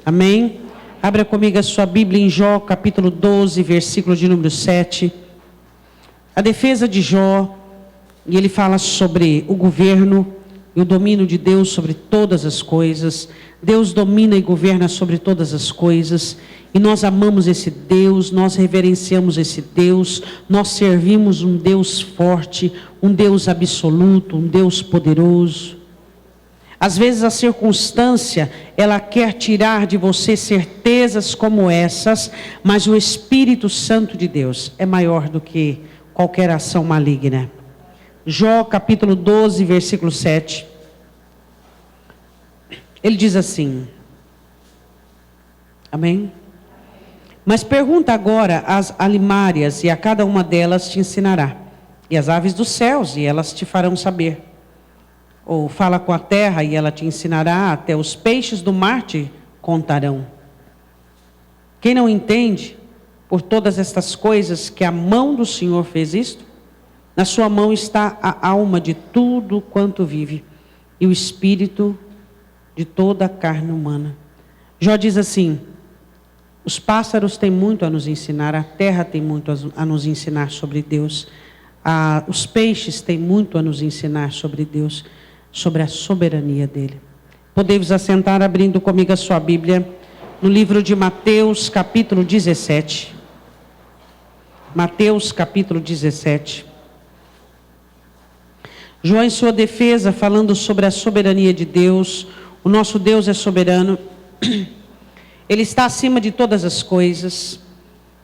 Amém? Abra comigo a sua Bíblia em Jó, capítulo 12, versículo de número 7. A defesa de Jó, e ele fala sobre o governo e o domínio de Deus sobre todas as coisas. Deus domina e governa sobre todas as coisas. E nós amamos esse Deus, nós reverenciamos esse Deus, nós servimos um Deus forte, um Deus absoluto, um Deus poderoso. Às vezes a circunstância, ela quer tirar de você certezas como essas, mas o Espírito Santo de Deus é maior do que qualquer ação maligna. Jó capítulo 12, versículo 7. Ele diz assim, amém? Mas pergunta agora às alimárias, e a cada uma delas te ensinará, e às aves dos céus, e elas te farão saber. Ou fala com a terra, e ela te ensinará, até os peixes do mar te contarão. Quem não entende, por todas estas coisas, que a mão do Senhor fez isto? Na sua mão está a alma de tudo quanto vive, e o espírito de toda a carne humana. Jó diz assim, os pássaros têm muito a nos ensinar, a terra tem muito a nos ensinar sobre Deus, os peixes têm muito a nos ensinar sobre Deus, sobre a soberania dele. Podemos assentar abrindo comigo a sua Bíblia, no livro de Mateus, capítulo 17. Mateus, capítulo 17. Jó, em sua defesa, falando sobre a soberania de Deus, o nosso Deus é soberano, Ele está acima de todas as coisas,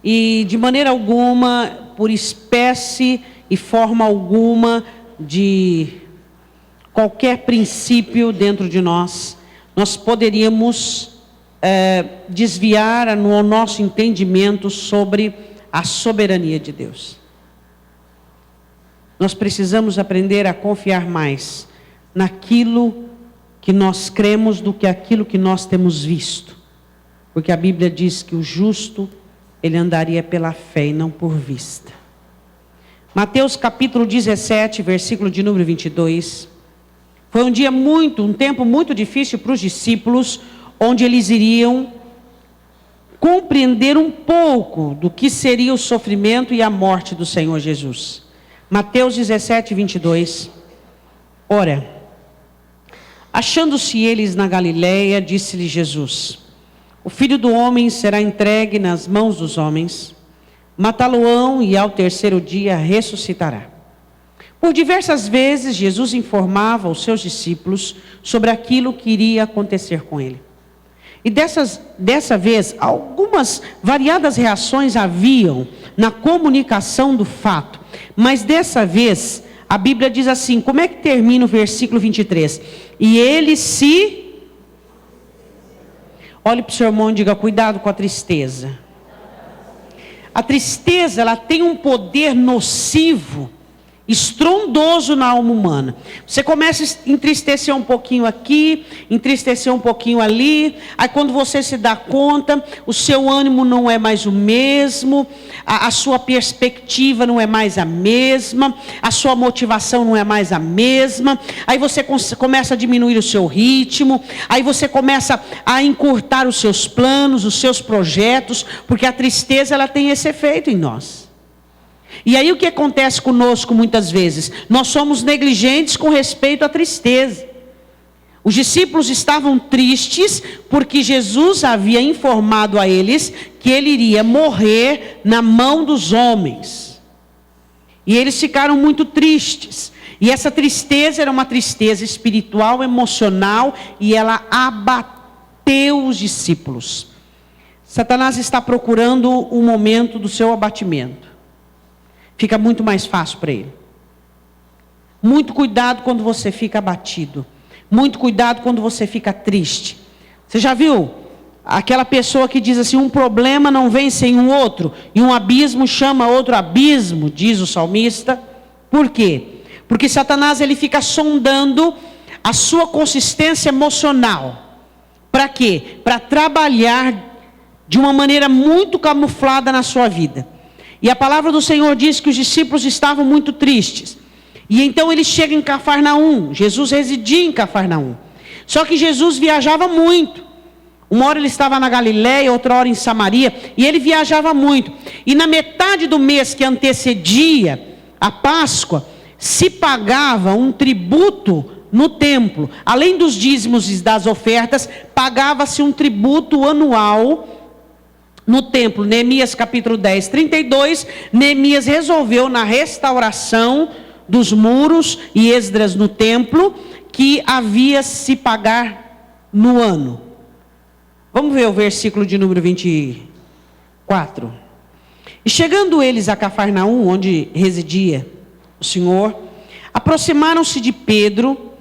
e de maneira alguma, por espécie e forma alguma de qualquer princípio dentro de nós, nós poderíamos desviar o nosso entendimento sobre a soberania de Deus. Nós precisamos aprender a confiar mais naquilo que nós cremos do que aquilo que nós temos visto. Porque a Bíblia diz que o justo, ele andaria pela fé e não por vista. Mateus capítulo 17, versículo de número 22. Foi um tempo muito difícil para os discípulos, onde eles iriam compreender um pouco do que seria o sofrimento e a morte do Senhor Jesus. Mateus 17, 22. Ora, achando-se eles na Galileia, disse-lhe Jesus, o Filho do Homem será entregue nas mãos dos homens, matá-lo-ão e ao terceiro dia ressuscitará. Por diversas vezes, Jesus informava os seus discípulos sobre aquilo que iria acontecer com ele. E dessa vez, algumas variadas reações haviam na comunicação do fato. Mas dessa vez, a Bíblia diz assim, como é que termina o versículo 23? E ele se... Olhe para o seu irmão e diga, cuidado com a tristeza. A tristeza, ela tem um poder nocivo, estrondoso na alma humana. Você começa a entristecer um pouquinho aqui, entristecer um pouquinho ali, aí quando você se dá conta, o seu ânimo não é mais o mesmo, a sua perspectiva não é mais a mesma, a sua motivação não é mais a mesma, aí você começa a diminuir o seu ritmo, aí você começa a encurtar os seus planos, os seus projetos, porque a tristeza, ela tem esse efeito em nós. E aí o que acontece conosco muitas vezes? Nós somos negligentes com respeito à tristeza. Os discípulos estavam tristes porque Jesus havia informado a eles que ele iria morrer na mão dos homens. E eles ficaram muito tristes. E essa tristeza era uma tristeza espiritual, emocional, e ela abateu os discípulos. Satanás está procurando o momento do seu abatimento. Fica muito mais fácil para ele. Muito cuidado quando você fica abatido. Muito cuidado quando você fica triste. Você já viu aquela pessoa que diz assim, um problema não vem sem um outro, e um abismo chama outro abismo, diz o salmista. Por quê? Porque Satanás, ele fica sondando a sua consistência emocional. Para quê? Para trabalhar de uma maneira muito camuflada na sua vida. E a palavra do Senhor diz que os discípulos estavam muito tristes. E então eles chegam em Cafarnaum. Jesus residia em Cafarnaum. Só que Jesus viajava muito. Uma hora ele estava na Galiléia, outra hora em Samaria, e ele viajava muito. E na metade do mês que antecedia a Páscoa, se pagava um tributo no templo. Além dos dízimos e das ofertas, pagava-se um tributo anual no templo. Neemias capítulo 10, 32, Neemias resolveu na restauração dos muros e Esdras no templo, que havia se pagar no ano. Vamos ver o versículo de número 24. E chegando eles a Cafarnaum, onde residia o Senhor, aproximaram-se de Pedro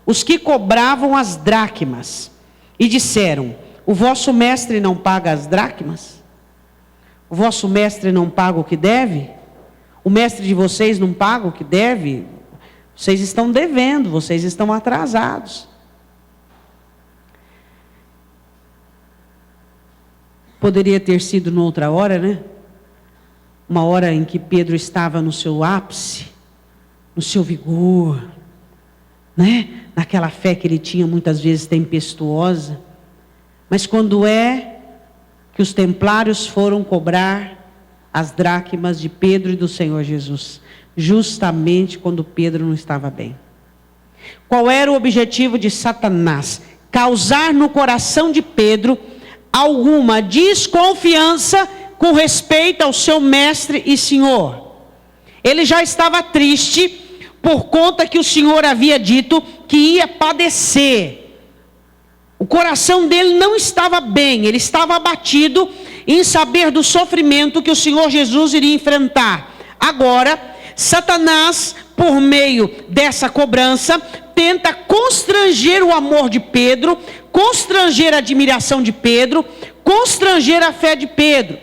os que cobravam as dracmas, e disseram: o vosso mestre não paga as dracmas? O vosso mestre não paga o que deve? O mestre de vocês não paga o que deve? Vocês estão devendo, vocês estão atrasados. Poderia ter sido noutra hora, né? Uma hora em que Pedro estava no seu ápice, no seu vigor, né? Naquela fé que ele tinha muitas vezes tempestuosa. Mas quando é que os templários foram cobrar as dracmas de Pedro e do Senhor Jesus? Justamente quando Pedro não estava bem. Qual era o objetivo de Satanás? Causar no coração de Pedro alguma desconfiança com respeito ao seu mestre e Senhor. Ele já estava triste por conta que o Senhor havia dito que ia padecer. O coração dele não estava bem, ele estava abatido em saber do sofrimento que o Senhor Jesus iria enfrentar. Agora, Satanás, por meio dessa cobrança, tenta constranger o amor de Pedro, constranger a admiração de Pedro, constranger a fé de Pedro.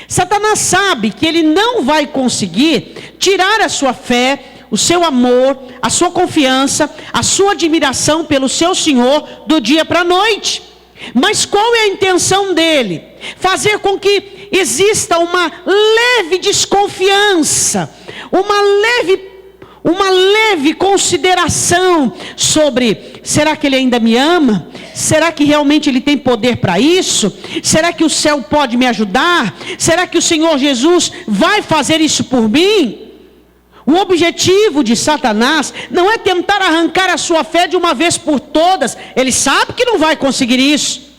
Satanás sabe que ele não vai conseguir tirar a sua fé, o seu amor, a sua confiança, a sua admiração pelo seu Senhor do dia para a noite. Mas qual é a intenção dele? Fazer com que exista uma leve desconfiança, uma leve consideração sobre: será que ele ainda me ama? Será que realmente ele tem poder para isso? Será que o céu pode me ajudar? Será que o Senhor Jesus vai fazer isso por mim? O objetivo de Satanás não é tentar arrancar a sua fé de uma vez por todas. Ele sabe que não vai conseguir isso.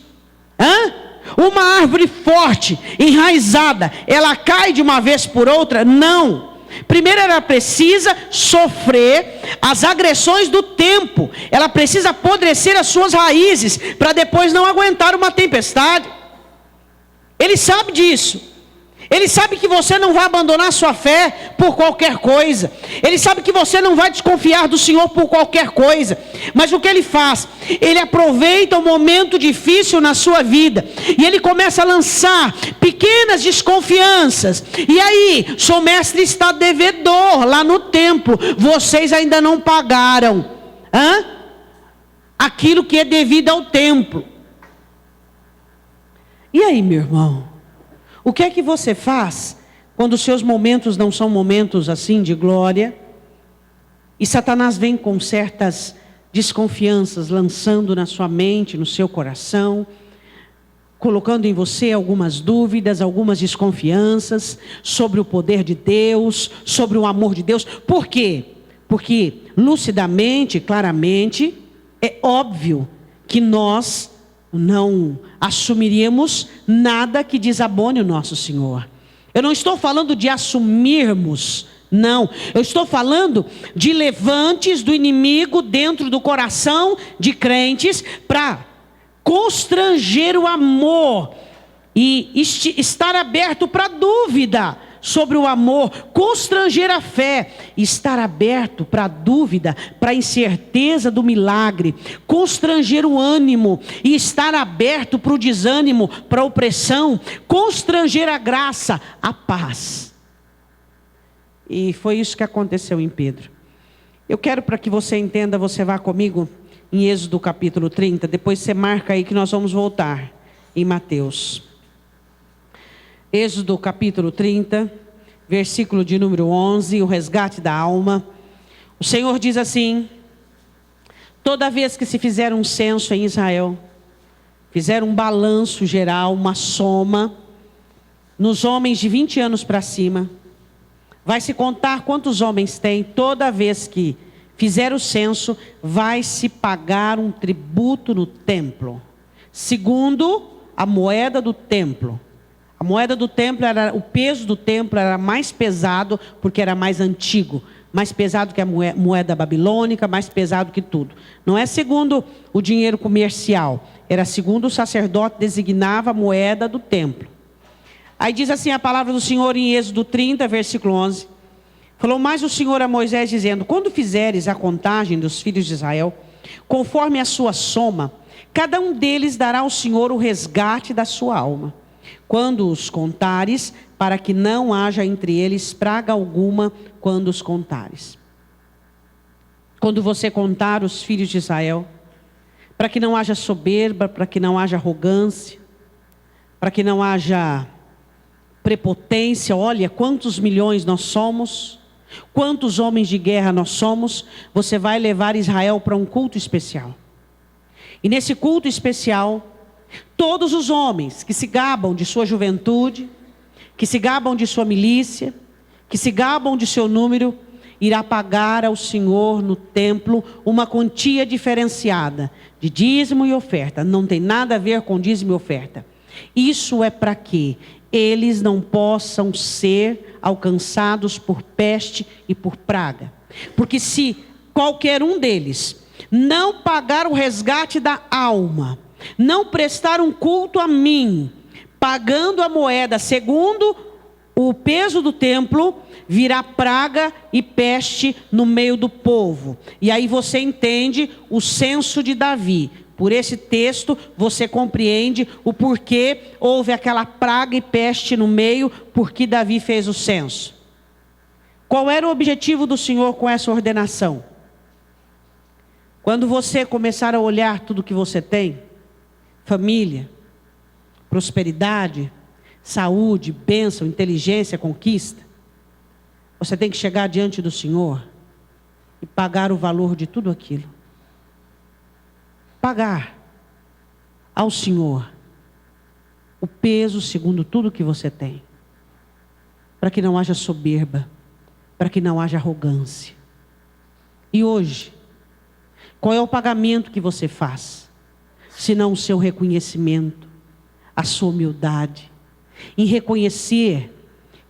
Uma árvore forte, enraizada, ela cai de uma vez por outra? Não. Primeiro ela precisa sofrer as agressões do tempo. Ela precisa apodrecer as suas raízes, para depois não aguentar uma tempestade. Ele sabe disso. Ele sabe que você não vai abandonar sua fé por qualquer coisa. Ele sabe que você não vai desconfiar do Senhor por qualquer coisa. Mas o que ele faz? Ele aproveita um momento difícil na sua vida, e ele começa a lançar pequenas desconfianças. E aí, seu mestre está devedor lá no templo. Vocês ainda não pagaram aquilo que é devido ao templo. E aí, meu irmão? O que é que você faz quando os seus momentos não são momentos assim de glória? E Satanás vem com certas desconfianças, lançando na sua mente, no seu coração, colocando em você algumas dúvidas, algumas desconfianças sobre o poder de Deus, sobre o amor de Deus. Por quê? Porque lucidamente, claramente, é óbvio que nós não assumiríamos nada que desabone o nosso Senhor. Eu não estou falando de assumirmos, não. Eu estou falando de levantes do inimigo dentro do coração de crentes para constranger o amor e estar aberto para dúvida sobre o amor, constranger a fé, estar aberto para a dúvida, para a incerteza do milagre, constranger o ânimo e estar aberto para o desânimo, para a opressão, constranger a graça, a paz. E foi isso que aconteceu em Pedro. Eu quero, para que você entenda, você vá comigo em Êxodo capítulo 30, depois você marca aí que nós vamos voltar em Mateus. Êxodo capítulo 30, versículo de número 11, o resgate da alma. O Senhor diz assim: toda vez que se fizer um censo em Israel, fizeram um balanço geral, uma soma, nos homens de 20 anos para cima. Vai se contar quantos homens tem. Toda vez que fizer o censo, vai se pagar um tributo no templo, segundo a moeda do templo. A moeda do templo, o peso do templo era mais pesado, porque era mais antigo. Mais pesado que a moeda babilônica, mais pesado que tudo. Não é segundo o dinheiro comercial, era segundo o sacerdote designava a moeda do templo. Aí diz assim a palavra do Senhor em Êxodo 30, versículo 11. Falou mais o Senhor a Moisés, dizendo: quando fizeres a contagem dos filhos de Israel, conforme a sua soma, cada um deles dará ao Senhor o resgate da sua alma. Quando os contares, para que não haja entre eles praga alguma quando os contares. Quando você contar os filhos de Israel, para que não haja soberba, para que não haja arrogância, para que não haja prepotência. Olha quantos milhões nós somos, quantos homens de guerra nós somos. Você vai levar Israel para um culto especial. E nesse culto especial, todos os homens que se gabam de sua juventude, que se gabam de sua milícia, que se gabam de seu número, irá pagar ao Senhor no templo uma quantia diferenciada de dízimo e oferta. Não tem nada a ver com dízimo e oferta. Isso é para que eles não possam ser alcançados por peste e por praga. Porque se qualquer um deles não pagar o resgate da alma, não prestar um culto a mim, pagando a moeda segundo o peso do templo, virá praga e peste no meio do povo. E aí você entende o censo de Davi. Por esse texto você compreende o porquê houve aquela praga e peste no meio, porque Davi fez o censo. Qual era o objetivo do Senhor com essa ordenação? Quando você começar a olhar tudo que você tem, família, prosperidade, saúde, bênção, inteligência, conquista, você tem que chegar diante do Senhor e pagar o valor de tudo aquilo. Pagar ao Senhor o peso segundo tudo que você tem, para que não haja soberba, para que não haja arrogância. E hoje, qual é o pagamento que você faz? Senão o seu reconhecimento, a sua humildade, em reconhecer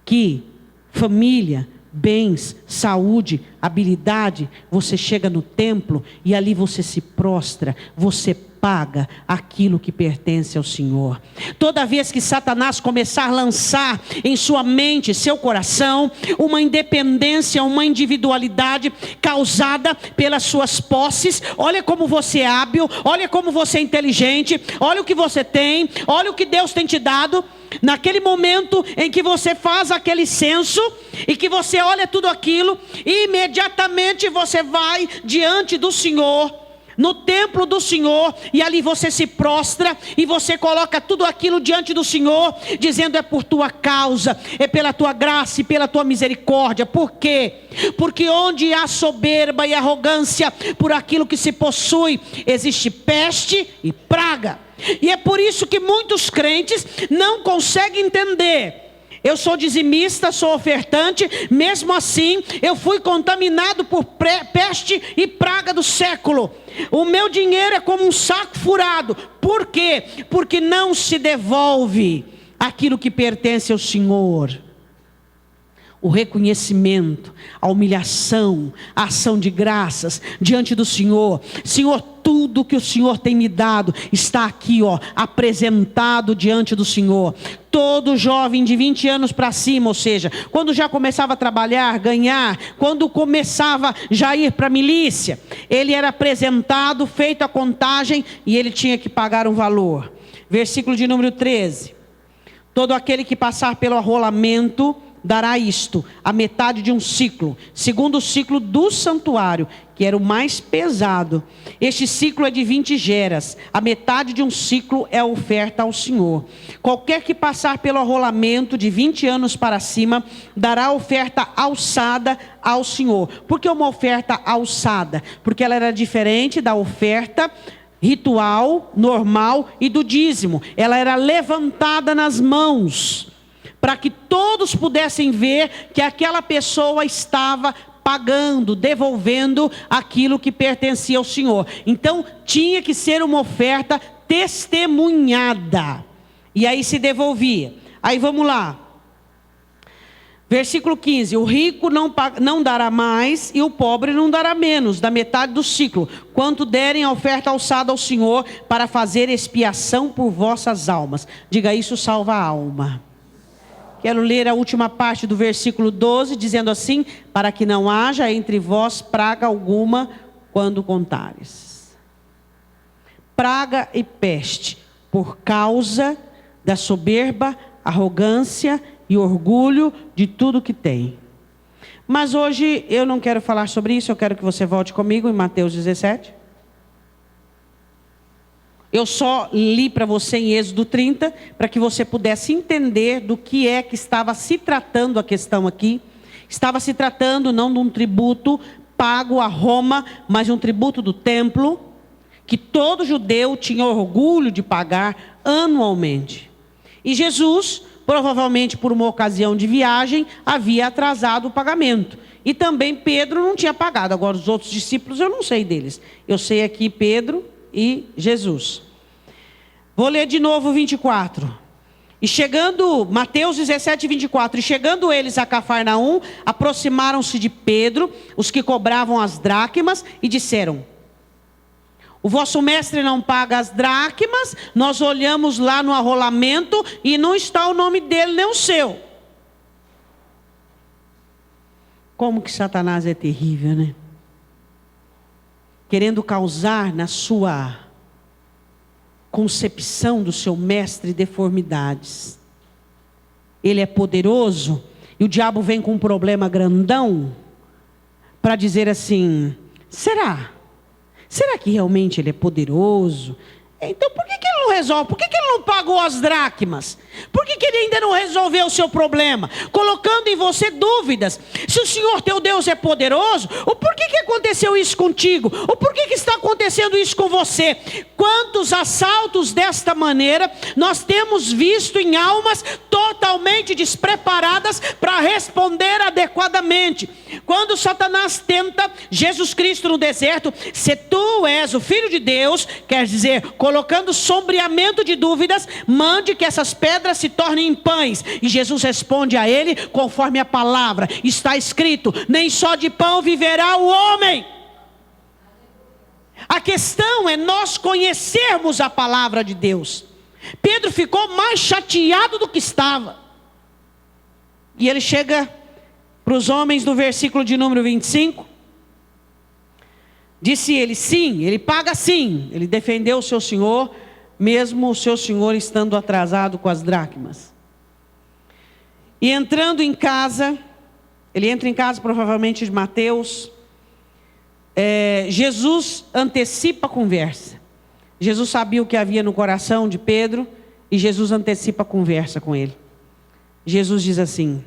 que família, bens, saúde, habilidade, você chega no templo e ali você se prostra, você paga aquilo que pertence ao Senhor. Toda vez que Satanás começar a lançar em sua mente, seu coração, uma independência, uma individualidade causada pelas suas posses, olha como você é hábil, olha como você é inteligente, olha o que você tem, olha o que Deus tem te dado. Naquele momento em que você faz aquele censo e que você olha tudo aquilo, imediatamente você vai diante do Senhor, no templo do Senhor, e ali você se prostra e você coloca tudo aquilo diante do Senhor, dizendo: é por tua causa, é pela tua graça e pela tua misericórdia. Por quê? Porque onde há soberba e arrogância por aquilo que se possui, existe peste e praga. E é por isso que muitos crentes não conseguem entender. Eu sou dizimista, sou ofertante, mesmo assim eu fui contaminado por peste e praga do século. O meu dinheiro é como um saco furado. Por quê? Porque não se devolve aquilo que pertence ao Senhor. O reconhecimento, a humilhação, a ação de graças diante do Senhor. Senhor, tudo que o Senhor tem me dado está aqui, apresentado diante do Senhor. Todo jovem de 20 anos para cima, ou seja, quando já começava a trabalhar, ganhar, quando começava já a ir para a milícia, ele era apresentado, feito a contagem e ele tinha que pagar um valor. Versículo de número 13. Todo aquele que passar pelo arrolamento dará isto, a metade de um ciclo, segundo o ciclo do santuário, que era o mais pesado. Este ciclo é de 20 geras, a metade de um ciclo é a oferta ao Senhor. Qualquer que passar pelo arrolamento de 20 anos para cima, dará oferta alçada ao Senhor. Por que uma oferta alçada? Porque ela era diferente da oferta ritual, normal e do dízimo. Ela era levantada nas mãos, para que todos pudessem ver que aquela pessoa estava pagando, devolvendo aquilo que pertencia ao Senhor. Então, tinha que ser uma oferta testemunhada. E aí se devolvia. Aí vamos lá. Versículo 15. O rico não dará mais e o pobre não dará menos, da metade do ciclo, quanto derem a oferta alçada ao Senhor para fazer expiação por vossas almas. Diga, isso salva a alma. Quero ler a última parte do versículo 12, dizendo assim: para que não haja entre vós praga alguma quando contares. Praga e peste, por causa da soberba, arrogância e orgulho de tudo que tem. Mas hoje eu não quero falar sobre isso, eu quero que você volte comigo em Mateus 17. Eu só li para você em Êxodo 30, para que você pudesse entender do que é que estava se tratando a questão aqui. Estava se tratando não de um tributo pago a Roma, mas de um tributo do templo, que todo judeu tinha orgulho de pagar anualmente. E Jesus, provavelmente por uma ocasião de viagem, havia atrasado o pagamento. E também Pedro não tinha pagado. Agora os outros discípulos eu não sei deles. Eu sei aqui Pedro e Jesus. Vou ler de novo 24. E chegando, Mateus 17, 24. E chegando eles a Cafarnaum, aproximaram-se de Pedro, os que cobravam as dracmas, e disseram: o vosso mestre não paga as dracmas, nós olhamos lá no arrolamento e não está o nome dele nem o seu. Como que Satanás é terrível, né? Querendo causar na sua concepção do seu mestre deformidades. Ele é poderoso e o diabo vem com um problema grandão para dizer assim: será que realmente ele é poderoso? Então por que ele não resolve? Por que ele não pagou as dracmas? Por que ele ainda não resolveu o seu problema? Colocando em você dúvidas. Se o Senhor teu Deus é poderoso, o porquê que aconteceu isso contigo? O porquê que está acontecendo isso com você? Quantos assaltos desta maneira nós temos visto em almas totalmente despreparadas para responder adequadamente? Quando Satanás tenta Jesus Cristo no deserto: se tu és o Filho de Deus, quer dizer, colocando sombreamento de dúvidas, mande que essas pedras se tornem em pães. E Jesus responde a ele conforme a palavra. Está escrito: nem só de pão viverá o homem. A questão é nós conhecermos a palavra de Deus. Pedro ficou mais chateado do que estava. E ele chega para os homens no versículo de número 25. Disse ele: sim, ele paga sim. Ele defendeu o seu senhor, mesmo o seu senhor estando atrasado com as dracmas. E entrando em casa, ele entra em casa provavelmente de Mateus. Jesus antecipa a conversa. Jesus sabia o que havia no coração de Pedro e Jesus antecipa a conversa com ele. Jesus diz assim: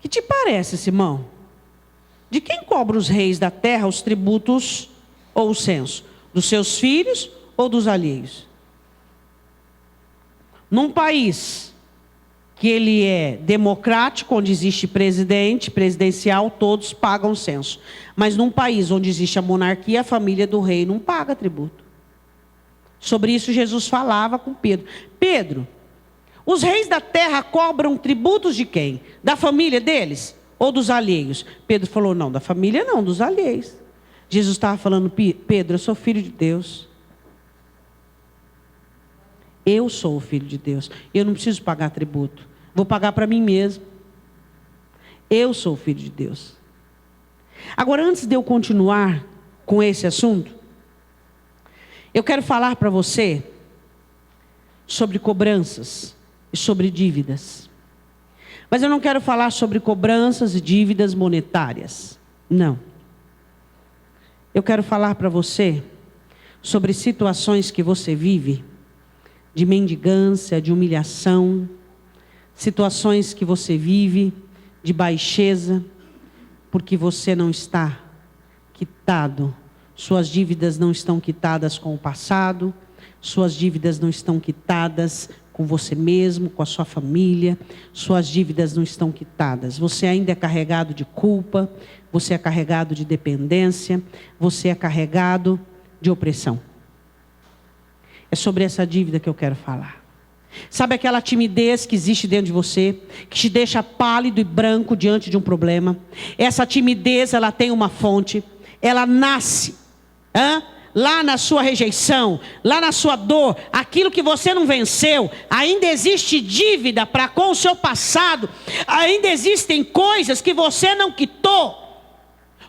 que te parece, Simão? De quem cobram os reis da terra os tributos ou o censo? Dos seus filhos ou dos alheios? Num país que ele é democrático, onde existe presidente, presidencial, todos pagam censo. Mas num país onde existe a monarquia, a família do rei não paga tributo. Sobre isso Jesus falava com Pedro. Pedro, os reis da terra cobram tributos de quem? Da família deles? Ou dos alheios? Pedro falou: não, da família não, dos alheios. Jesus estava falando: Pedro, eu sou filho de Deus. Eu sou o filho de Deus. Eu não preciso pagar tributo. Vou pagar para mim mesmo. Eu sou o filho de Deus. Agora, antes de eu continuar com esse assunto, eu quero falar para você sobre cobranças e sobre dívidas. Mas eu não quero falar sobre cobranças e dívidas monetárias. Não. Eu quero falar para você sobre situações que você vive, de mendigância, de humilhação, situações que você vive de baixeza, porque você não está quitado Suas dívidas não estão quitadas com o passado. Suas dívidas não estão quitadas com você mesmo, com a sua família. Suas dívidas não estão quitadas. Você ainda é carregado de culpa. Você é carregado de dependência. Você é carregado de opressão. É sobre essa dívida que eu quero falar. Sabe aquela timidez que existe dentro de você, que te deixa pálido e branco diante de um problema? Essa timidez, ela tem uma fonte. Ela nasce lá na sua rejeição, lá na sua dor, aquilo que você não venceu. Ainda existe dívida para com o seu passado. Ainda existem coisas que você não quitou.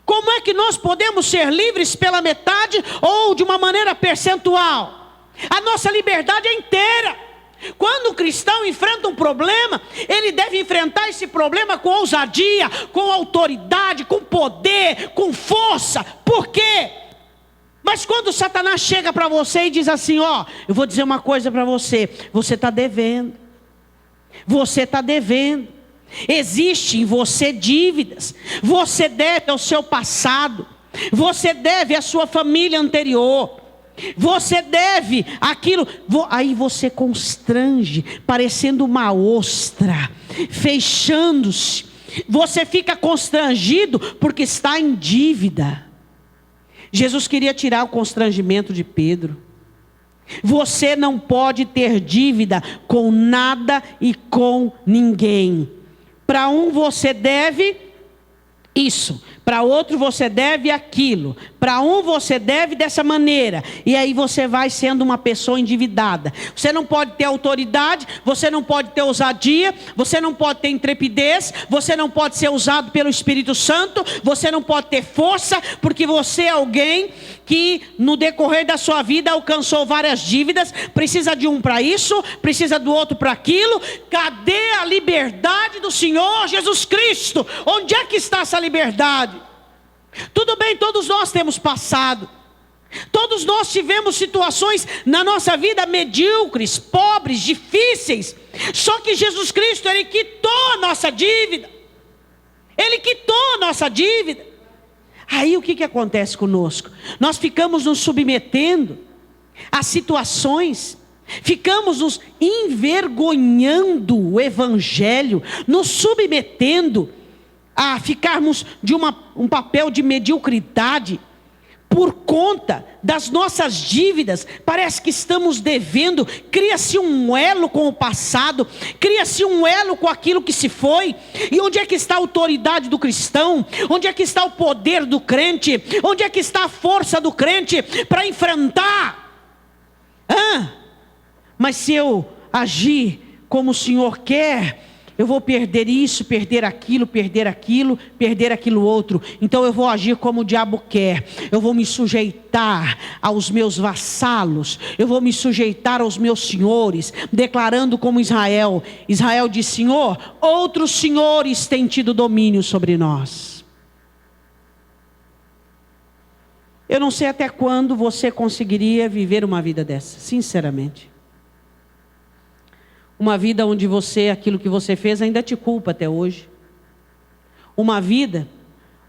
Como é que nós podemos ser livres pela metade ou de uma maneira percentual? A nossa liberdade é inteira. Quando o cristão enfrenta um problema, ele deve enfrentar esse problema com ousadia, com autoridade, com poder, com força. Por quê? Mas quando Satanás chega para você e diz assim, eu vou dizer uma coisa para você, você está devendo. Você está devendo. Existe em você dívidas. Você deve ao seu passado. Você deve à sua família anterior. Você deve aquilo. Aí você constrange, parecendo uma ostra, fechando-se. Você fica constrangido porque está em dívida. Jesus queria tirar o constrangimento de Pedro. Você não pode ter dívida com nada e com ninguém. Para um você deve isso, para outro você deve aquilo, para um você deve dessa maneira, e aí você vai sendo uma pessoa endividada. Você não pode ter autoridade, você não pode ter ousadia, você não pode ter intrepidez, você não pode ser usado pelo Espírito Santo, você não pode ter força, porque você é alguém que no decorrer da sua vida alcançou várias dívidas, precisa de um para isso, precisa do outro para aquilo. Cadê a liberdade do Senhor Jesus Cristo? Onde é que está essa liberdade? Tudo bem, todos nós temos passado, todos nós tivemos situações na nossa vida medíocres, pobres, difíceis. Só que Jesus Cristo, Ele quitou a nossa dívida. Ele quitou a nossa dívida. Aí o que acontece conosco? Nós ficamos nos submetendo a situações, ficamos nos envergonhando o Evangelho, nos submetendo a ficarmos de um papel de mediocridade, por conta das nossas dívidas. Parece que estamos devendo. Cria-se um elo com o passado, cria-se um elo com aquilo que se foi. E onde é que está a autoridade do cristão? Onde é que está o poder do crente? Onde é que está a força do crente para enfrentar? Mas se eu agir como o Senhor quer, eu vou perder isso, perder aquilo, perder aquilo outro. Então eu vou agir como o diabo quer. Eu vou me sujeitar aos meus vassalos. Eu vou me sujeitar aos meus senhores. Declarando como Israel. Israel diz: Senhor, outros senhores têm tido domínio sobre nós. Eu não sei até quando você conseguiria viver uma vida dessa, sinceramente. Uma vida onde aquilo que você fez ainda te culpa até hoje. Uma vida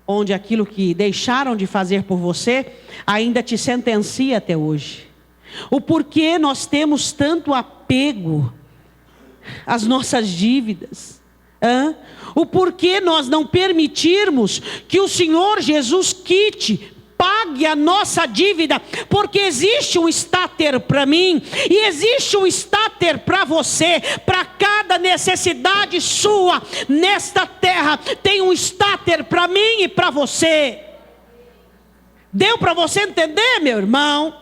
onde aquilo que deixaram de fazer por você ainda te sentencia até hoje. O porquê nós temos tanto apego às nossas dívidas? O porquê nós não permitirmos que o Senhor Jesus quite, pague a nossa dívida? Porque existe um estáter para mim e existe um estáter para você. Para cada necessidade sua nesta terra tem um estáter para mim e para você. Deu para você entender, meu irmão?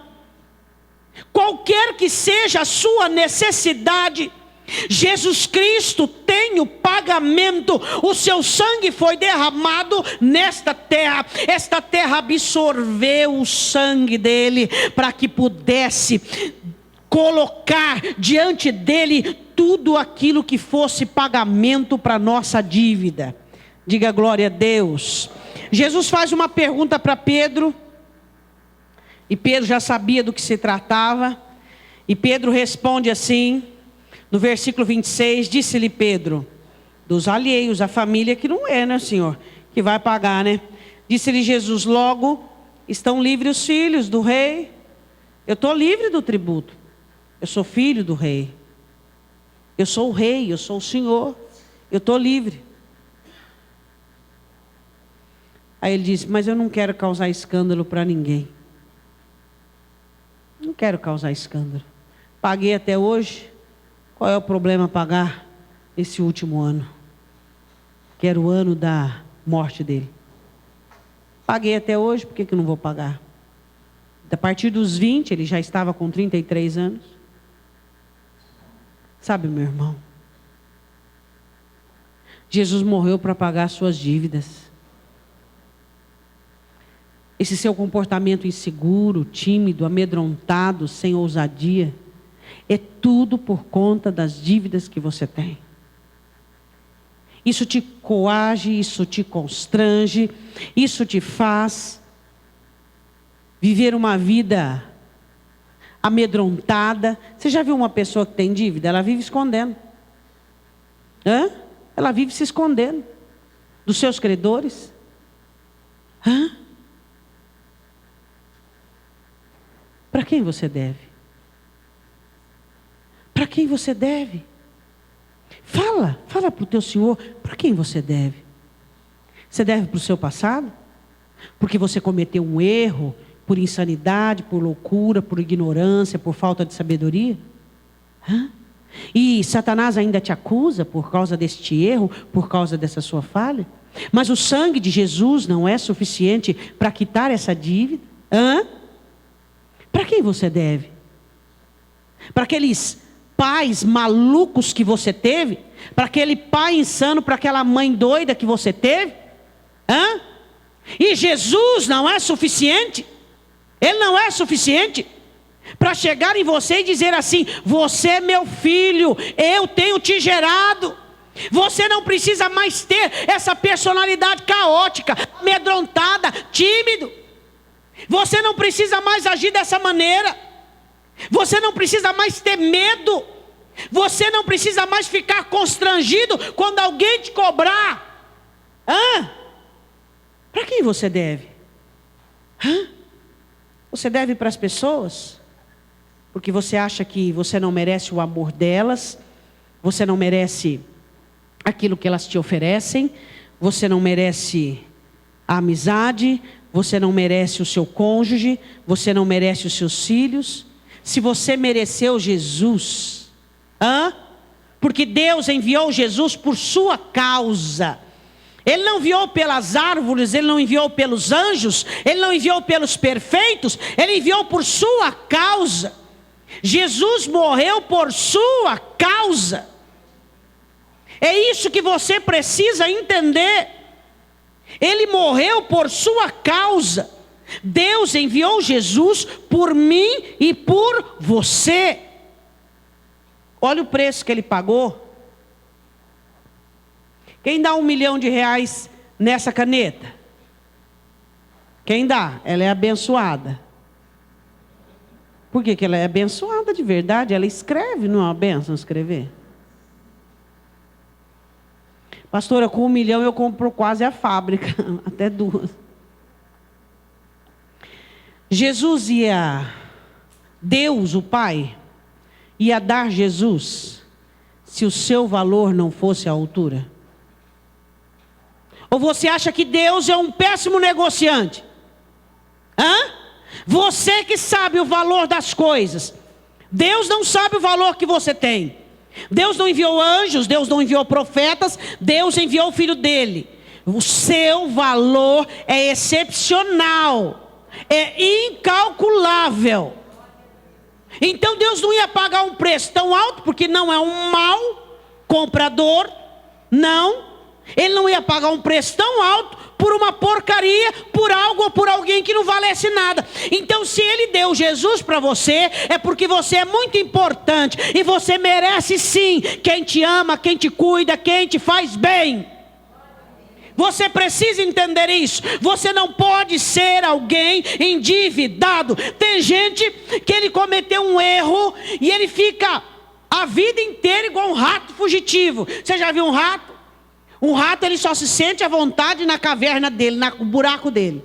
Qualquer que seja a sua necessidade, Jesus Cristo tem o pagamento. O seu sangue foi derramado nesta terra. Esta terra absorveu o sangue dele para que pudesse colocar diante dele tudo aquilo que fosse pagamento para nossa dívida. Diga glória a Deus. Jesus faz uma pergunta para Pedro, e Pedro já sabia do que se tratava, e Pedro responde assim. No versículo 26, disse-lhe Pedro: dos alheios, a família que não é, né, Senhor? Que vai pagar, né? Disse-lhe Jesus: logo Estão livres os filhos do rei. Eu estou livre do tributo. Eu sou filho do rei. Eu sou o rei, eu sou o Senhor. Eu estou livre. Aí ele disse, mas eu não quero causar escândalo para ninguém. Não quero causar escândalo. Paguei até hoje. Qual é o problema pagar esse último ano? Que era o ano da morte dele. Paguei até hoje, por que eu não vou pagar? A partir dos 20, ele já estava com 33 anos. Sabe, meu irmão? Jesus morreu para pagar suas dívidas. Esse seu comportamento inseguro, tímido, amedrontado, sem ousadia, é tudo por conta das dívidas que você tem. Isso te coage, isso te constrange, isso te faz viver uma vida amedrontada. Você já viu uma pessoa que tem dívida? Ela vive escondendo. Ela vive se escondendo dos seus credores. Para quem você deve? Para quem você deve? Fala para o teu Senhor, para quem você deve? Você deve para o seu passado? Porque você cometeu um erro, por insanidade, por loucura, por ignorância, por falta de sabedoria? E Satanás ainda te acusa por causa deste erro, por causa dessa sua falha? Mas o sangue de Jesus não é suficiente para quitar essa dívida? Para quem você deve? Para aqueles pais malucos que você teve? Para aquele pai insano, para aquela mãe doida que você teve? E Jesus não é suficiente? Ele não é suficiente para chegar em você e dizer assim: você é meu filho, eu tenho te gerado. Você não precisa mais ter essa personalidade caótica, amedrontada, tímido. Você não precisa mais agir dessa maneira. Você não precisa mais ter medo. Você não precisa mais ficar constrangido quando alguém te cobrar. Para quem você deve? Você deve para as pessoas? Porque você acha que você não merece o amor delas. Você não merece aquilo que elas te oferecem. Você não merece a amizade. Você não merece o seu cônjuge. Você não merece os seus filhos. Se você mereceu Jesus, porque Deus enviou Jesus por sua causa. Ele não enviou pelas árvores, Ele não enviou pelos anjos, Ele não enviou pelos perfeitos, Ele enviou por sua causa. Jesus morreu por sua causa. É isso que você precisa entender. Ele morreu por sua causa. Deus enviou Jesus por mim e por você. Olha o preço que Ele pagou. Quem dá R$1 milhão nessa caneta? Quem dá? Ela é abençoada. Por que ela é abençoada de verdade? Ela escreve, não é uma benção escrever? Pastora, com R$1 milhão eu compro quase a fábrica, até 2. Jesus Deus o Pai, ia dar Jesus, se o seu valor não fosse à altura? Ou você acha que Deus é um péssimo negociante? Você que sabe o valor das coisas. Deus não sabe o valor que você tem. Deus não enviou anjos, Deus não enviou profetas, Deus enviou o Filho dele. O seu valor é excepcional, é incalculável. Então Deus não ia pagar um preço tão alto, porque não é um mau comprador, não. Ele não ia pagar um preço tão alto por uma porcaria, por algo ou por alguém que não valesse nada. Então, se Ele deu Jesus para você, é porque você é muito importante e você merece sim quem te ama, quem te cuida, quem te faz bem. Você precisa entender isso. Você não pode ser alguém endividado. Tem gente que ele cometeu um erro e ele fica a vida inteira igual um rato fugitivo. Você já viu um rato? Um rato, ele só se sente à vontade na caverna dele, no buraco dele.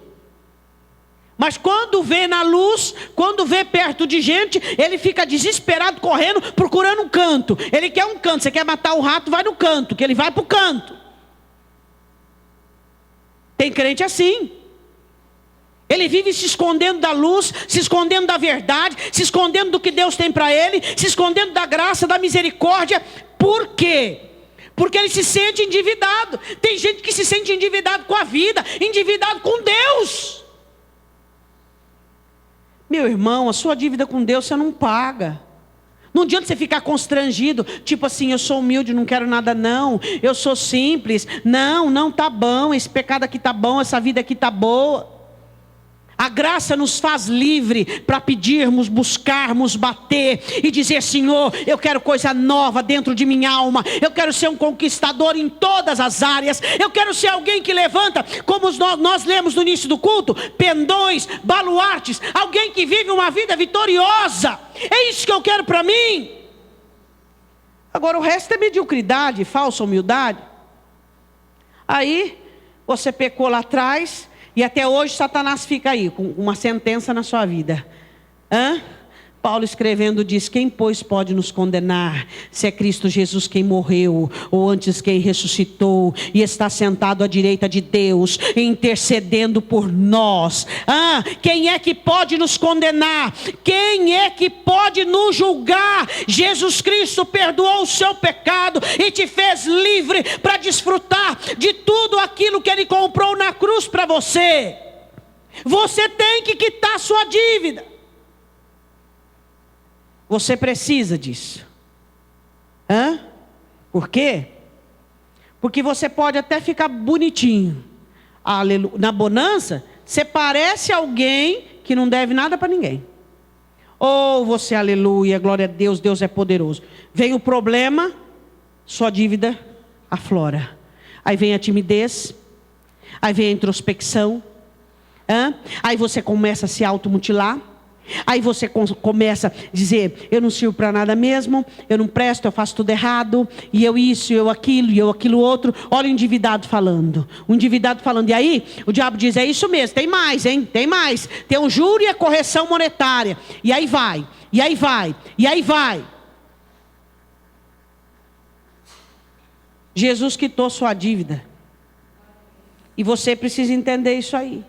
Mas quando vê na luz, quando vê perto de gente, ele fica desesperado, correndo, procurando um canto. Ele quer um canto. Você quer matar o rato, vai no canto, que ele vai para o canto. Tem crente assim. Ele vive se escondendo da luz, se escondendo da verdade, se escondendo do que Deus tem para ele, se escondendo da graça, da misericórdia. Por quê? Porque ele se sente endividado. Tem gente que se sente endividado com a vida, endividado com Deus. Meu irmão, a sua dívida com Deus você não paga. Não adianta você ficar constrangido, tipo assim, eu sou humilde, não quero nada não, eu sou simples, não tá bom, esse pecado aqui tá bom, essa vida aqui tá boa. A graça nos faz livre para pedirmos, buscarmos, bater e dizer: Senhor, eu quero coisa nova dentro de minha alma. Eu quero ser um conquistador em todas as áreas. Eu quero ser alguém que levanta, como nós lemos no início do culto, pendões, baluartes. Alguém que vive uma vida vitoriosa. É isso que eu quero para mim. Agora o resto é mediocridade, falsa humildade. Aí você pecou lá atrás. E até hoje Satanás fica aí, com uma sentença na sua vida. Paulo escrevendo diz: quem pois pode nos condenar, se é Cristo Jesus quem morreu, ou antes quem ressuscitou, e está sentado à direita de Deus, intercedendo por nós. Quem é que pode nos condenar? Quem é que pode nos julgar? Jesus Cristo perdoou o seu pecado e te fez livre para desfrutar de tudo aquilo que Ele comprou na cruz para você. Você tem que quitar a sua dívida. Você precisa disso. Por quê? Porque você pode até ficar bonitinho. Na bonança, você parece alguém que não deve nada para ninguém. Ou você, aleluia, glória a Deus, Deus é poderoso. Vem o problema, sua dívida aflora. Aí vem a timidez, aí vem a introspecção. Aí você começa a se automutilar. Aí você começa a dizer: eu não sirvo para nada mesmo, eu não presto, eu faço tudo errado, e eu isso, eu aquilo, e eu aquilo outro. Olha o endividado falando. O endividado falando. E aí o diabo diz: é isso mesmo, tem mais, hein? Tem mais. Tem o juro e a correção monetária. E aí vai, e aí vai, e aí vai. Jesus quitou sua dívida. E você precisa entender isso aí.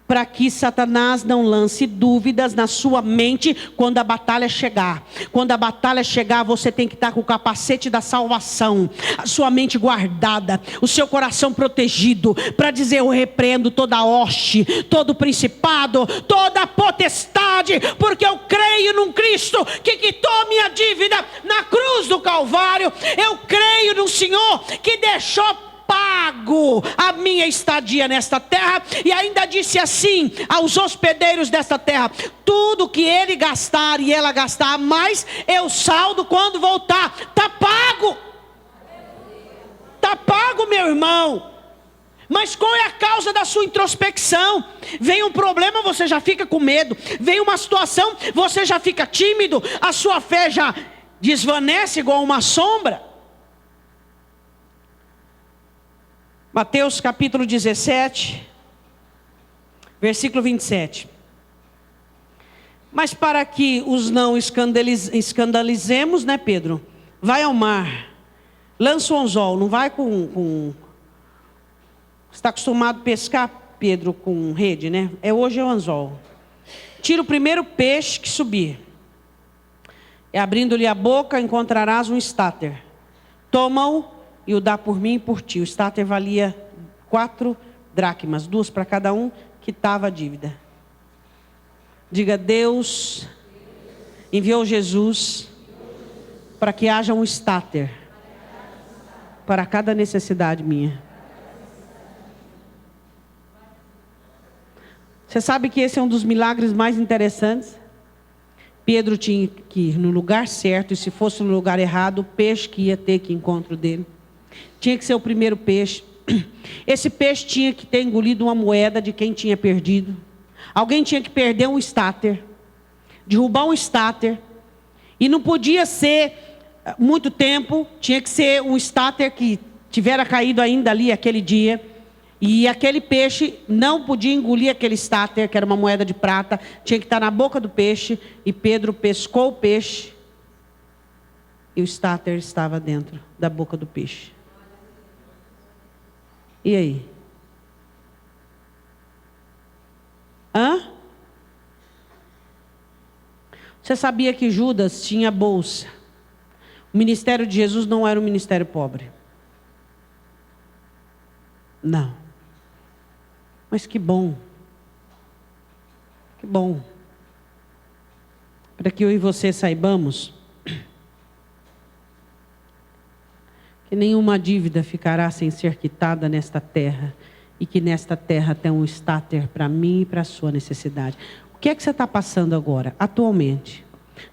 Para que Satanás não lance dúvidas na sua mente quando a batalha chegar. Quando a batalha chegar, você tem que estar com o capacete da salvação, a sua mente guardada, o seu coração protegido, para dizer: eu repreendo toda hoste, todo principado, toda potestade, porque eu creio num Cristo que quitou minha dívida na cruz do Calvário. Eu creio num Senhor que deixou pago a minha estadia nesta terra, e ainda disse assim aos hospedeiros desta terra: tudo que ele gastar e ela gastar mais, eu saldo quando voltar. Está pago. Está pago, meu irmão. Mas qual é a causa da sua introspecção? Vem um problema, você já fica com medo. Vem uma situação, você já fica tímido. A sua fé já desvanece igual uma sombra. Mateus capítulo 17, versículo 27. Mas para que os não escandalizemos, né, Pedro? Vai ao mar, lança o anzol, não vai com... Você está acostumado a pescar, Pedro, com rede, né? Hoje é o anzol. Tira o primeiro peixe que subir. E abrindo-lhe a boca, encontrarás um estáter. Toma-o e o dá por mim e por ti. O estáter valia 4 dracmas, 2 para cada um, quitava a dívida. Diga: Deus enviou Jesus para que haja um estáter para cada necessidade minha. Você sabe que esse é um dos milagres mais interessantes? Pedro tinha que ir no lugar certo, e se fosse no lugar errado, o peixe que ia ter que ir encontro dele tinha que ser o primeiro peixe. Esse peixe tinha que ter engolido uma moeda de quem tinha perdido. Alguém tinha que perder um estáter, derrubar um estáter, e não podia ser muito tempo. Tinha que ser um estáter que tivera caído ainda ali aquele dia. E aquele peixe não podia engolir aquele estáter, que era uma moeda de prata. Tinha que estar na boca do peixe. E Pedro pescou o peixe. E o estáter estava dentro da boca do peixe. E aí? Hã? Você sabia que Judas tinha bolsa? O ministério de Jesus não era um ministério pobre. Não. Mas que bom. Que bom. Para que eu e você saibamos que nenhuma dívida ficará sem ser quitada nesta terra. E que nesta terra tem um estáter para mim e para a sua necessidade. O que é que você está passando agora? Atualmente.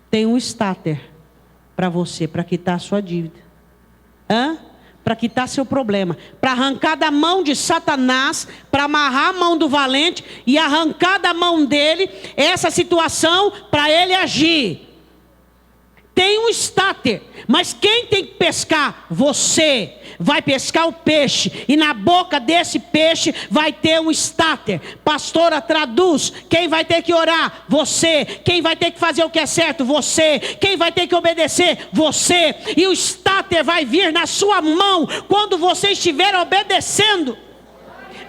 Tem um estáter para você, para quitar a sua dívida. Para quitar seu problema. Para arrancar da mão de Satanás, para amarrar a mão do valente e arrancar da mão dele essa situação para ele agir. Tem um estáter, mas quem tem que pescar? Você vai pescar o peixe, e na boca desse peixe vai ter um estáter. Pastora, traduz. Quem vai ter que orar? Você. Quem vai ter que fazer o que é certo? Você. Quem vai ter que obedecer? Você. E o estáter vai vir na sua mão quando você estiver obedecendo.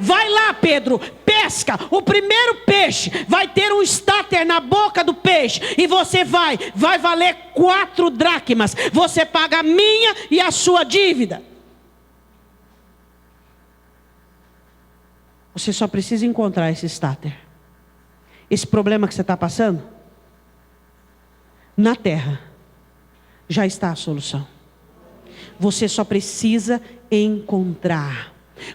Vai lá, Pedro, pesca o primeiro peixe, vai ter um estáter na boca do peixe, e você vai valer 4 dracmas, você paga a minha e a sua dívida. Você só precisa encontrar esse estáter. Esse problema que você está passando, na terra, já está a solução. Você só precisa encontrar.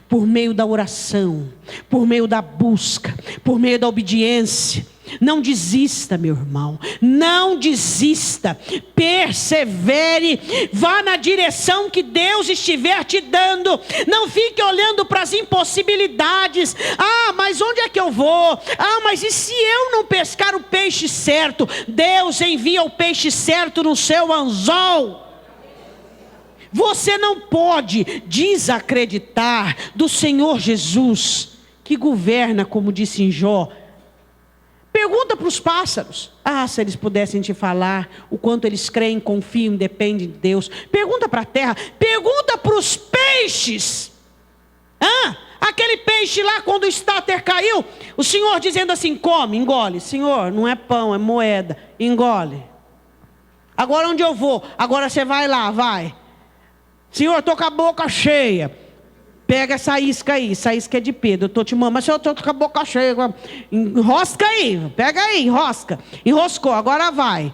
Por meio da oração, por meio da busca, por meio da obediência. Não desista, meu irmão, não desista, persevere, vá na direção que Deus estiver te dando, não fique olhando para as impossibilidades. Mas onde é que eu vou? Mas e se eu não pescar o peixe certo? Deus envia o peixe certo no seu anzol. Você não pode desacreditar do Senhor Jesus, que governa, como disse em Jó. Pergunta para os pássaros. Se eles pudessem te falar o quanto eles creem, confiam, dependem de Deus. Pergunta para a terra. Pergunta para os peixes. Aquele peixe lá, quando o estáter caiu, o Senhor dizendo assim: come, engole. Senhor, não é pão, é moeda. Engole. Agora onde eu vou? Agora você vai lá, vai. Senhor, estou com a boca cheia. Pega essa isca aí. Essa isca é de Pedro. Eu estou te mandando. Mas senhor, eu estou com a boca cheia. Enrosca aí. Pega aí, enrosca. Enroscou, agora vai.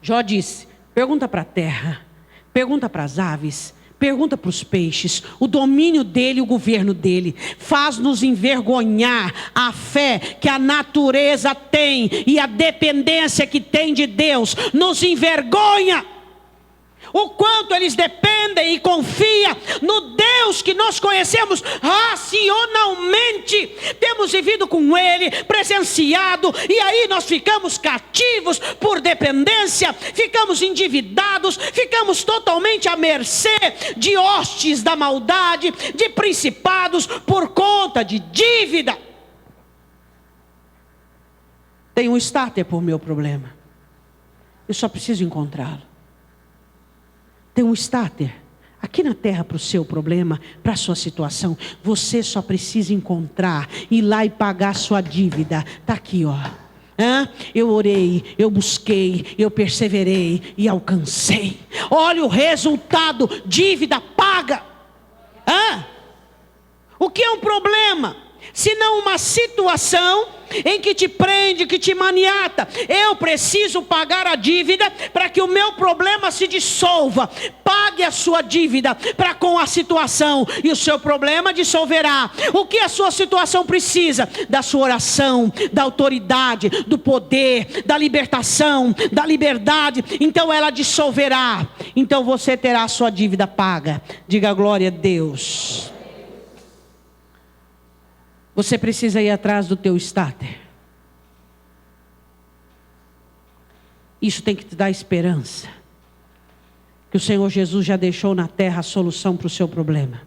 Jó disse: pergunta para a terra. Pergunta para as aves. Pergunta para os peixes. O domínio dele, o governo dele, faz-nos envergonhar a fé que a natureza tem e a dependência que tem de Deus. Nos envergonha. O quanto eles dependem e confiam no Deus que nós conhecemos racionalmente. Temos vivido com Ele, presenciado, e aí nós ficamos cativos por dependência, ficamos endividados, ficamos totalmente à mercê de hostes da maldade, de principados, por conta de dívida. Tem um estáter por meu problema. Eu só preciso encontrá-lo. Tem um estáter aqui na terra para o seu problema, para a sua situação. Você só precisa encontrar, ir lá e pagar a sua dívida. Está aqui, ó. Eu orei, eu busquei, eu perseverei e alcancei. Olha o resultado: dívida paga. O que é um problema? Se não uma situação em que te prende, que te maniata. Eu preciso pagar a dívida para que o meu problema se dissolva. Pague a sua dívida para com a situação, e o seu problema dissolverá. O que a sua situação precisa? Da sua oração, da autoridade, do poder, da libertação, da liberdade. Então ela dissolverá. Então você terá a sua dívida paga. Diga glória a Deus. Você precisa ir atrás do teu estáter. Isso tem que te dar esperança. Que o Senhor Jesus já deixou na terra a solução para o seu problema.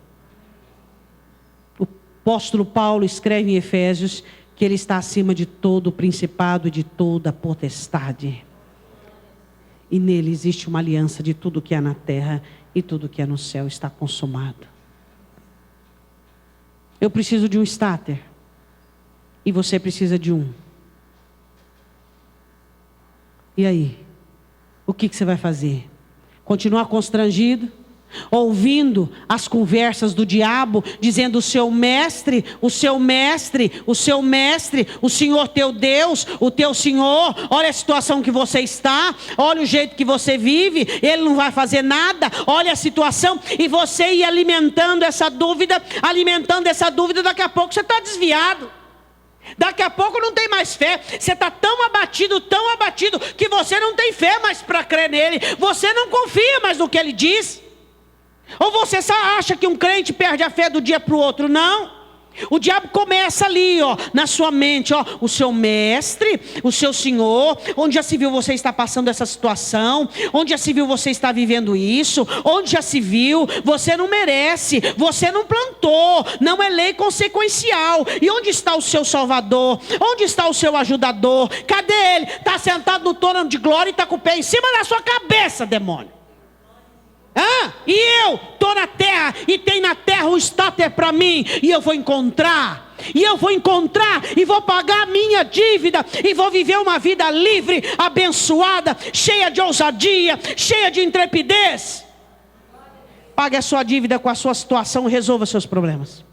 apóstolo Paulo escreve em Efésios que ele está acima de todo o principado e de toda a potestade. E nele existe uma aliança de tudo que há na terra e tudo que há no céu está consumado. Eu preciso de um starter. E você precisa de um. E aí? O que você vai fazer? Continuar constrangido? Ouvindo as conversas do diabo, dizendo o seu mestre, o seu mestre, o seu mestre, o Senhor teu Deus, o teu Senhor, olha a situação que você está, olha o jeito que você vive, Ele não vai fazer nada, olha a situação, e você ir alimentando essa dúvida, daqui a pouco você está desviado. Daqui a pouco não tem mais fé. Você está tão abatido, que você não tem fé mais para crer nele. Você não confia mais no que ele diz. Ou você só acha que um crente perde a fé do dia para o outro? Não. O diabo começa ali, ó, na sua mente, ó, o seu mestre, o seu Senhor, onde já se viu você está passando essa situação, onde já se viu você está vivendo isso, onde já se viu, você não merece, você não plantou, não é lei consequencial. E onde está o seu Salvador? Onde está o seu ajudador? Cadê ele? Está sentado no trono de glória e está com o pé em cima da sua cabeça, demônio. E eu estou na terra e tem na terra um starter para mim, e eu vou encontrar, e vou pagar a minha dívida, e vou viver uma vida livre, abençoada, cheia de ousadia, cheia de intrepidez. Pague a sua dívida com a sua situação e resolva seus problemas.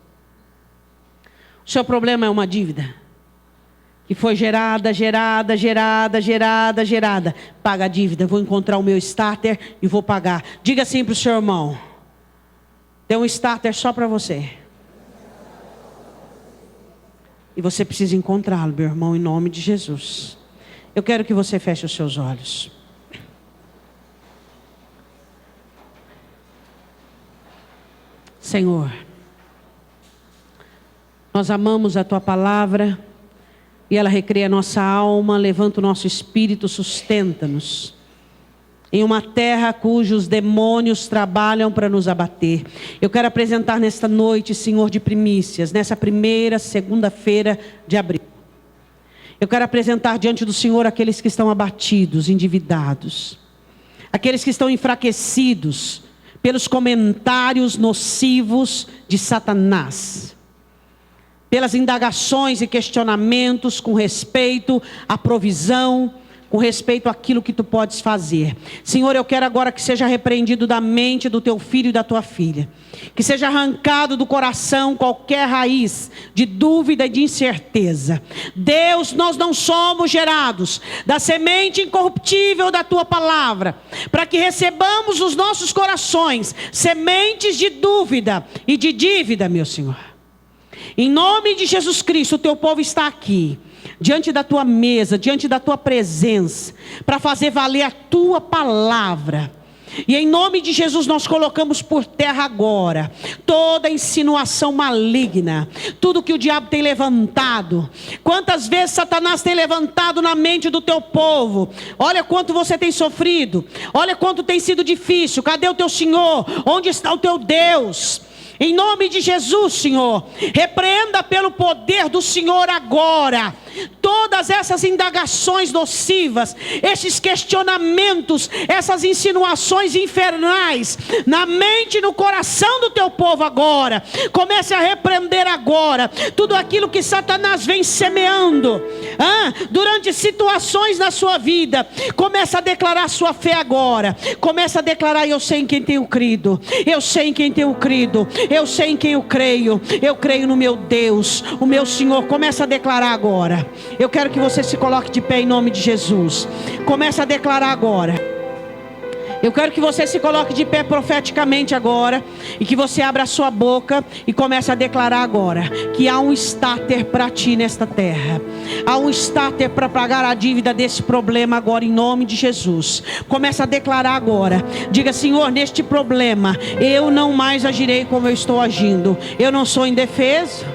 O seu problema é uma dívida que foi gerada. Paga a dívida, vou encontrar o meu starter e vou pagar. Diga assim para o seu irmão: tem um starter só para você. E você precisa encontrá-lo, meu irmão, em nome de Jesus. Eu quero que você feche os seus olhos. Senhor, nós amamos a Tua palavra. E ela recria nossa alma, levanta o nosso espírito, sustenta-nos. Em uma terra cujos demônios trabalham para nos abater. Eu quero apresentar nesta noite, Senhor, de primícias, nessa primeira segunda-feira de abril. Eu quero apresentar diante do Senhor aqueles que estão abatidos, endividados. Aqueles que estão enfraquecidos pelos comentários nocivos de Satanás. Pelas indagações e questionamentos com respeito à provisão, com respeito àquilo que tu podes fazer. Senhor, eu quero agora que seja repreendido da mente do teu filho e da tua filha. Que seja arrancado do coração qualquer raiz de dúvida e de incerteza. Deus, nós não somos gerados da semente incorruptível da tua palavra, para que recebamos nos nossos corações sementes de dúvida e de dívida, meu Senhor. Em nome de Jesus Cristo, o teu povo está aqui, diante da tua mesa, diante da tua presença, para fazer valer a tua palavra. E em nome de Jesus nós colocamos por terra agora toda insinuação maligna, tudo que o diabo tem levantado. Quantas vezes Satanás tem levantado na mente do teu povo? Olha quanto você tem sofrido, olha quanto tem sido difícil. Cadê o teu Senhor? Onde está o teu Deus? Em nome de Jesus, Senhor, repreenda pelo poder do Senhor agora todas essas indagações nocivas, esses questionamentos, essas insinuações infernais na mente e no coração do teu povo agora. Comece a repreender agora tudo aquilo que Satanás vem semeando durante situações na sua vida. Comece a declarar sua fé agora. Comece a declarar: eu sei em quem tenho crido, eu sei em quem tenho crido, eu sei em quem eu creio no meu Deus, o meu Senhor. Comece a declarar agora. Eu quero que você se coloque de pé em nome de Jesus. Comece a declarar agora. Eu quero que você se coloque de pé profeticamente agora, e que você abra a sua boca e comece a declarar agora que há um starter para ti nesta terra. Há um starter para pagar a dívida desse problema agora, em nome de Jesus. Comece a declarar agora. Diga: Senhor, neste problema eu não mais agirei como eu estou agindo. Eu não sou indefeso,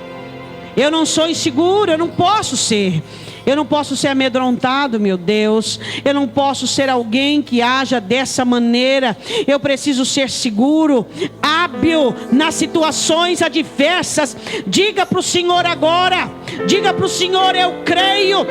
eu não sou inseguro, eu não posso ser. Eu não posso ser amedrontado, meu Deus. Eu não posso ser alguém que haja dessa maneira. Eu preciso ser seguro, hábil nas situações adversas. Diga para o Senhor agora. Diga para o Senhor: eu creio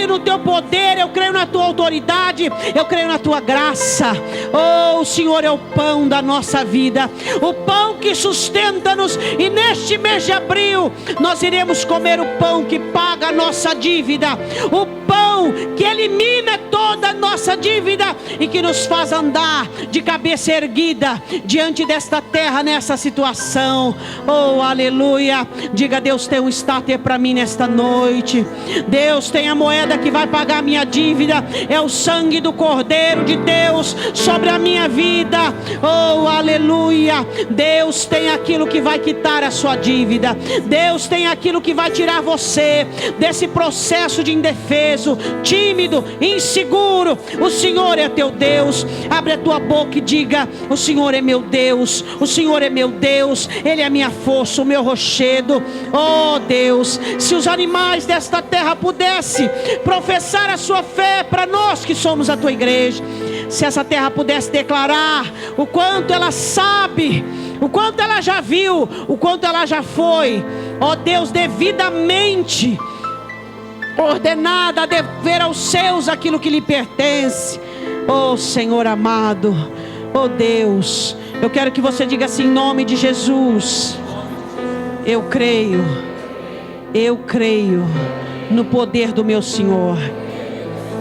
no teu poder, eu creio na tua autoridade, eu creio na tua graça. Oh, o Senhor é o pão da nossa vida, o pão que sustenta-nos. E neste mês de abril nós iremos comer o pão que paga a nossa dívida, o pão que elimina toda a nossa dívida e que nos faz andar de cabeça erguida diante desta terra, nessa situação. Oh, aleluia. Diga: Deus tem um starter para mim nesta noite. Deus tem a moeda que vai pagar a minha dívida. É o sangue do Cordeiro de Deus sobre a minha vida. Oh, aleluia. Deus tem aquilo que vai quitar a sua dívida. Deus tem aquilo que vai tirar você desse processo de indefeso, tímido, inseguro. O Senhor é teu Deus. Abre a tua boca e diga: o Senhor é meu Deus, o Senhor é meu Deus, Ele é a minha força, o meu rochedo. Oh Deus, se os animais desta terra pudessem professar a sua fé para nós que somos a tua igreja, se essa terra pudesse declarar o quanto ela sabe, o quanto ela já viu, o quanto ela já foi, ó Deus, devidamente ordenada a dever aos seus aquilo que lhe pertence. Oh Senhor amado, oh Deus, eu quero que você diga assim, em nome de Jesus: eu creio no poder do meu Senhor.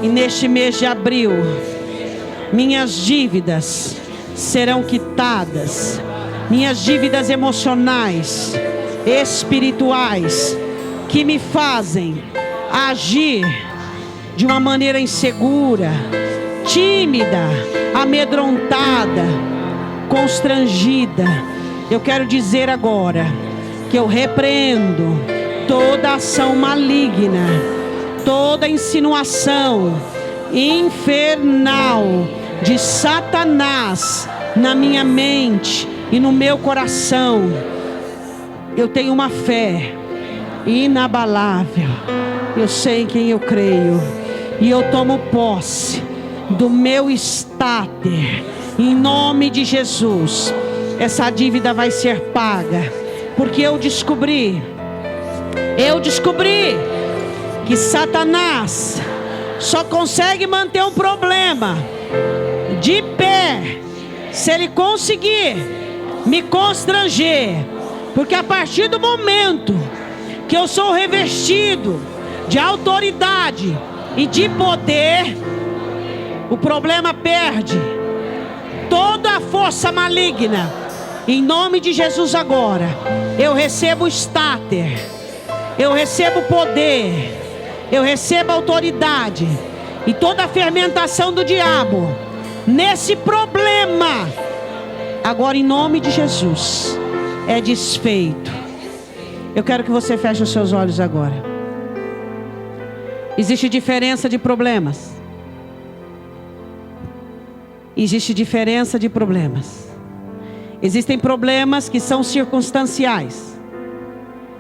E neste mês de abril, minhas dívidas serão quitadas, minhas dívidas emocionais, espirituais, que me fazem agir de uma maneira insegura, tímida, amedrontada, constrangida. Eu quero dizer agora que eu repreendo toda ação maligna, toda insinuação infernal de Satanás na minha mente e no meu coração. Eu tenho uma fé inabalável. Eu sei em quem eu creio e eu tomo posse do meu starter. Em nome de Jesus, essa dívida vai ser paga, porque eu descobri que Satanás só consegue manter um problema de pé se ele conseguir me constranger. Porque a partir do momento que eu sou revestido de autoridade e de poder, o problema perde toda a força maligna. Em nome de Jesus agora, eu recebo o starter, eu recebo poder, eu recebo autoridade, e toda a fermentação do diabo nesse problema, agora em nome de Jesus, é desfeito. Eu quero que você feche os seus olhos agora. Existe diferença de problemas. Existe diferença de problemas. Existem problemas que são circunstanciais.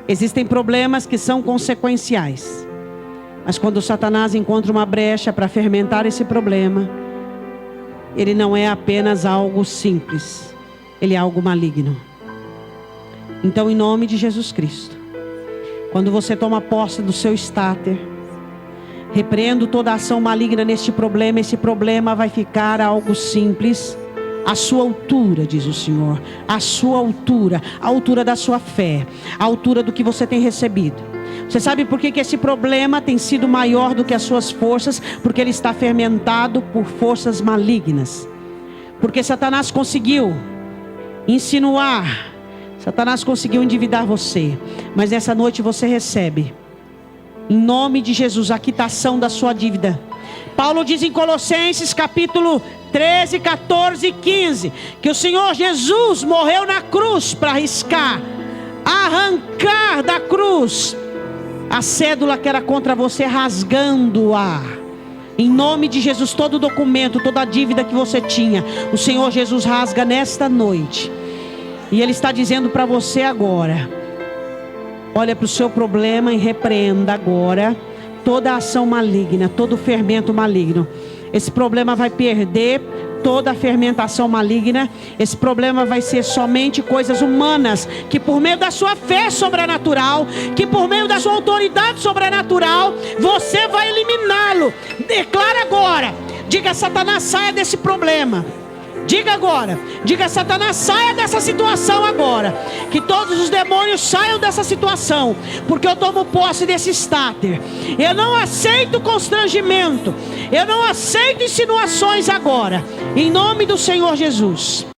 Existem problemas que são consequenciais. Mas quando Satanás encontra uma brecha para fermentar esse problema, ele não é apenas algo simples, ele é algo maligno. Então, em nome de Jesus Cristo, quando você toma posse do seu starter, repreendo toda a ação maligna neste problema. Esse problema vai ficar algo simples, à sua altura, diz o Senhor, à sua altura, a altura da sua fé, a altura do que você tem recebido. Você sabe por que esse problema tem sido maior do que as suas forças? Porque ele está fermentado por forças malignas. Porque Satanás conseguiu insinuar, Satanás conseguiu endividar você. Mas nessa noite você recebe, em nome de Jesus, a quitação da sua dívida. Paulo diz em Colossenses capítulo 13, 14 e 15, que o Senhor Jesus morreu na cruz para arriscar, arrancar da cruz a cédula que era contra você, rasgando-a. Em nome de Jesus, todo documento, toda a dívida que você tinha, o Senhor Jesus rasga nesta noite. E Ele está dizendo para você agora: olha para o seu problema e repreenda agora toda ação maligna, todo fermento maligno. Esse problema vai perder toda a fermentação maligna. Esse problema vai ser somente coisas humanas, que por meio da sua fé sobrenatural, que por meio da sua autoridade sobrenatural, você vai eliminá-lo. Declara agora. Diga: Satanás, saia desse problema. Diga agora, diga: Satanás, saia dessa situação agora. Que todos os demônios saiam dessa situação, porque eu tomo posse desse estáter. Eu não aceito constrangimento, eu não aceito insinuações agora, em nome do Senhor Jesus.